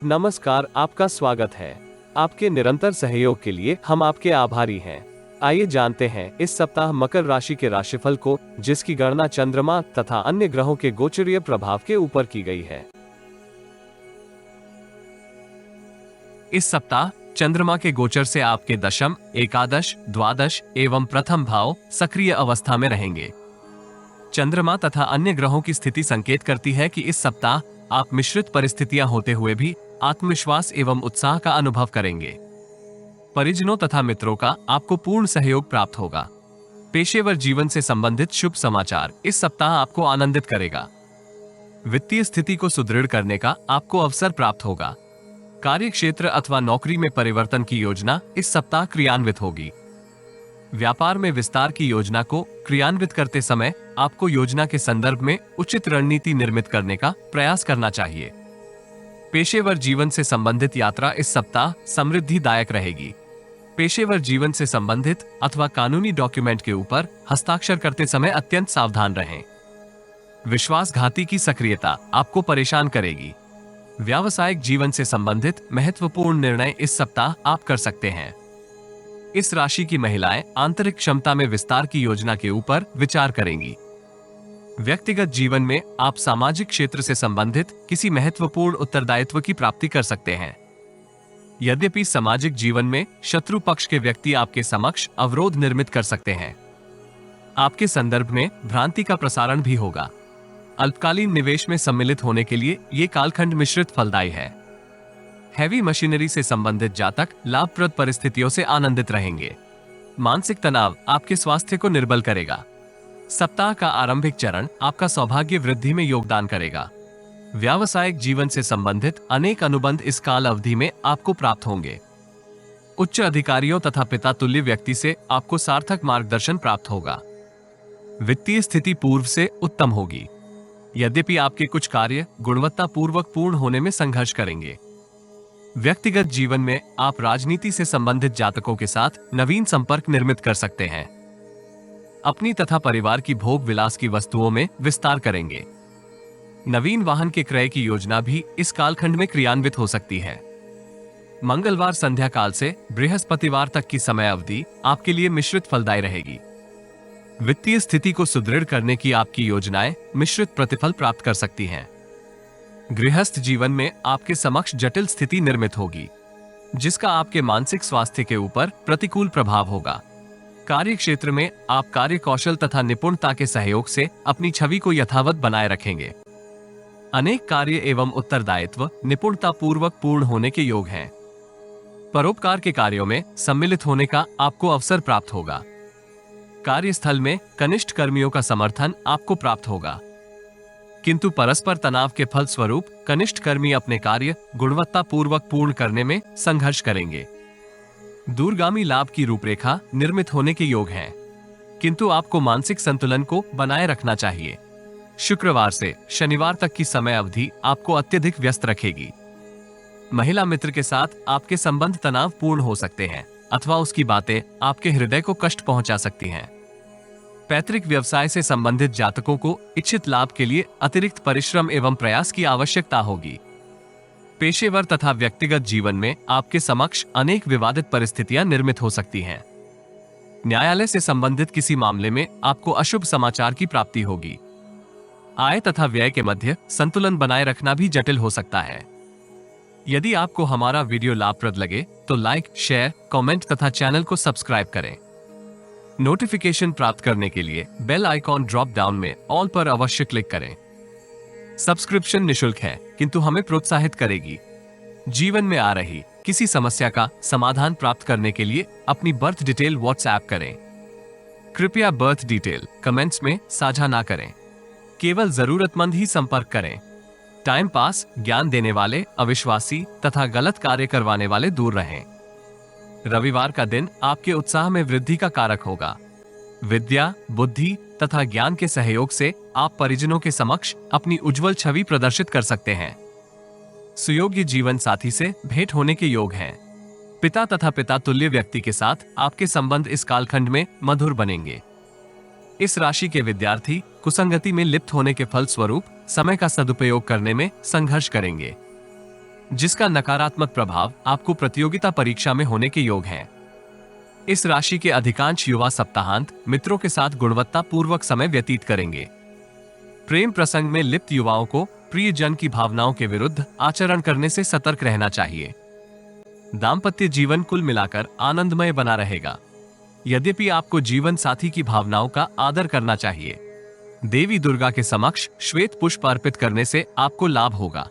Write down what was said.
नमस्कार, आपका स्वागत है। आपके निरंतर सहयोग के लिए हम आपके आभारी हैं। आइए जानते हैं इस सप्ताह मकर राशि के राशिफल को, जिसकी गणना चंद्रमा तथा अन्य ग्रहों के गोचरीय प्रभाव के ऊपर की गई है। इस सप्ताह चंद्रमा के गोचर से आपके दशम, एकादश, द्वादश एवं प्रथम भाव सक्रिय अवस्था में रहेंगे। चंद्रमा तथा अन्य ग्रहों की स्थिति संकेत करती है कि इस सप्ताह आप मिश्रित परिस्थितियां होते हुए भी आत्मविश्वास एवं उत्साह का अनुभव करेंगे। परिजनों तथा मित्रों का आपको पूर्ण सहयोग प्राप्त होगा। पेशेवर जीवन से संबंधित शुभ समाचार इस सप्ताह आपको आनंदित करेगा। वित्तीय स्थिति को सुदृढ़ करने का आपको अवसर प्राप्त होगा। कार्य क्षेत्र अथवा नौकरी में परिवर्तन की योजना इस सप्ताह क्रियान्वित होगी। व्यापार में विस्तार की योजना को क्रियान्वित करते समय आपको योजना के संदर्भ में उचित रणनीति निर्मित करने का प्रयास करना चाहिए। पेशेवर जीवन से संबंधित यात्रा इस सप्ताह समृद्धिदायक रहेगी। पेशेवर जीवन से संबंधित अथवा कानूनी डॉक्यूमेंट के ऊपर हस्ताक्षर करते समय अत्यंत सावधान रहें। विश्वासघाती की सक्रियता आपको परेशान करेगी। व्यावसायिक जीवन से संबंधित महत्वपूर्ण निर्णय इस सप्ताह आप कर सकते हैं। इस राशि की महिलाएं आंतरिक क्षमता में विस्तार की योजना के ऊपर विचार करेंगी। व्यक्तिगत जीवन में आप सामाजिक क्षेत्र से संबंधित किसी महत्वपूर्ण उत्तरदायित्व की प्राप्ति कर सकते हैं। यद्यपि सामाजिक जीवन में शत्रु पक्ष के व्यक्ति आपके समक्ष अवरोध निर्मित कर सकते हैं। आपके संदर्भ में भ्रांति का प्रसारण भी होगा। अल्पकालीन निवेश में सम्मिलित होने के लिए ये कालखंड मिश्रित फलदायी है। हैवी मशीनरी से संबंधित जातक लाभप्रद परिस्थितियों से आनंदित रहेंगे। मानसिक तनाव आपके स्वास्थ्य को निर्बल करेगा। सप्ताह का आरंभिक चरण आपका सौभाग्य वृद्धि में योगदान करेगा। व्यावसायिक जीवन से संबंधित अनेक अनुबंध इस काल अवधि में आपको प्राप्त होंगे। उच्च अधिकारियों तथा पिता तुल्य व्यक्ति से आपको सार्थक मार्गदर्शन प्राप्त होगा। वित्तीय स्थिति पूर्व से उत्तम होगी। यद्यपि आपके कुछ कार्य गुणवत्तापूर्वक पूर्ण होने में संघर्ष करेंगे। व्यक्तिगत जीवन में आप राजनीति से संबंधित जातकों के साथ नवीन संपर्क निर्मित कर सकते हैं। अपनी तथा परिवार की भोग विलास की वस्तुओं में विस्तार करेंगे। नवीन वाहन के क्रय की योजना भी इस कालखंड में क्रियान्वित हो सकती है। मंगलवार संध्या काल से बृहस्पतिवार तक की समय अवधि आपके लिए मिश्रित फलदायी रहेगी। वित्तीय स्थिति को सुदृढ़ करने की आपकी योजनाएं मिश्रित प्रतिफल प्राप्त कर सकती हैं। गृहस्थ जीवन में आपके समक्ष जटिल स्थिति निर्मित होगी, जिसका आपके मानसिक स्वास्थ्य के ऊपर प्रतिकूल प्रभाव होगा। कार्य क्षेत्र में आप कार्य कौशल तथा निपुणता के सहयोग से अपनी छवि को यथावत बनाए रखेंगे। अनेक कार्य एवं उत्तरदायित्व निपुणता पूर्वक पूर्ण होने के योग हैं। परोपकार के कार्यों में सम्मिलित होने का आपको अवसर प्राप्त होगा। कार्यस्थल में कनिष्ठ कर्मियों का समर्थन आपको प्राप्त होगा, किंतु परस्पर तनाव के फलस्वरूप कनिष्ठ कर्मी अपने कार्य गुणवत्तापूर्वक पूर्ण करने में संघर्ष करेंगे। दूरगामी लाभ की रूपरेखा निर्मित होने के योग हैं, किंतु आपको मानसिक संतुलन को बनाए रखना चाहिए। शुक्रवार से शनिवार तक की समय अवधि आपको अत्यधिक व्यस्त रखेगी। महिला मित्र के साथ आपके संबंध तनावपूर्ण हो सकते हैं अथवा उसकी बातें आपके हृदय को कष्ट पहुंचा सकती हैं। पैतृक व्यवसाय से संबंधित जातकों को इच्छित लाभ के लिए अतिरिक्त परिश्रम एवं प्रयास की आवश्यकता होगी। पेशेवर तथा व्यक्तिगत जीवन में आपके समक्ष अनेक विवादित परिस्थितियां निर्मित हो सकती हैं। न्यायालय से संबंधित किसी मामले में आपको अशुभ समाचार की प्राप्ति होगी। आय तथा व्यय के मध्य संतुलन बनाए रखना भी जटिल हो सकता है। यदि आपको हमारा वीडियो लाभप्रद लगे तो लाइक, शेयर, कमेंट तथा चैनल को सब्सक्राइब करें। नोटिफिकेशन प्राप्त करने के लिए बेल आइकॉन ड्रॉप डाउन में ऑल पर अवश्य क्लिक करें। सब्सक्रिप्शन निशुल्क है, किंतु हमें प्रोत्साहित करेगी। जीवन में आ रही किसी समस्या का समाधान प्राप्त करने के लिए अपनी बर्थ डिटेल व्हाट्सएप करें। कृपया बर्थ डिटेल कमेंट्स में साझा ना करें। केवल जरूरतमंद ही संपर्क करें। टाइम पास, ज्ञान देने वाले, अविश्वासी तथा गलत कार्य करवाने वाले दूर रहें। रविवार का दिन आपके उत्साह में वृद्धि का कारक होगा। विद्या, बुद्धि तथा ज्ञान के सहयोग से आप परिजनों के समक्ष अपनी उज्जवल छवि प्रदर्शित कर सकते हैं। सुयोग्य जीवन साथी से भेंट होने के योग हैं। पिता तथा पिता तुल्य व्यक्ति के साथ आपके संबंध इस कालखंड में मधुर बनेंगे। इस राशि के विद्यार्थी कुसंगति में लिप्त होने के फलस्वरूप समय का सदुपयोग करने में संघर्ष करेंगे। जिसका नकारात्मक प्रभाव आपको प्रतियोगिता परीक्षा में होने के योग हैं। इस राशि के अधिकांश युवा सप्ताहांत मित्रों के साथ गुणवत्ता पूर्वक समय व्यतीत करेंगे। प्रेम प्रसंग में लिप्त युवाओं को प्रियजन की भावनाओं के विरुद्ध आचरण करने से सतर्क रहना चाहिए। दाम्पत्य जीवन कुल मिलाकर आनंदमय बना रहेगा। यद्यपि आपको जीवन साथी की भावनाओं का आदर करना चाहिए। देवी दुर्गा के समक्ष श्वेत पुष्प अर्पित करने से आपको लाभ होगा।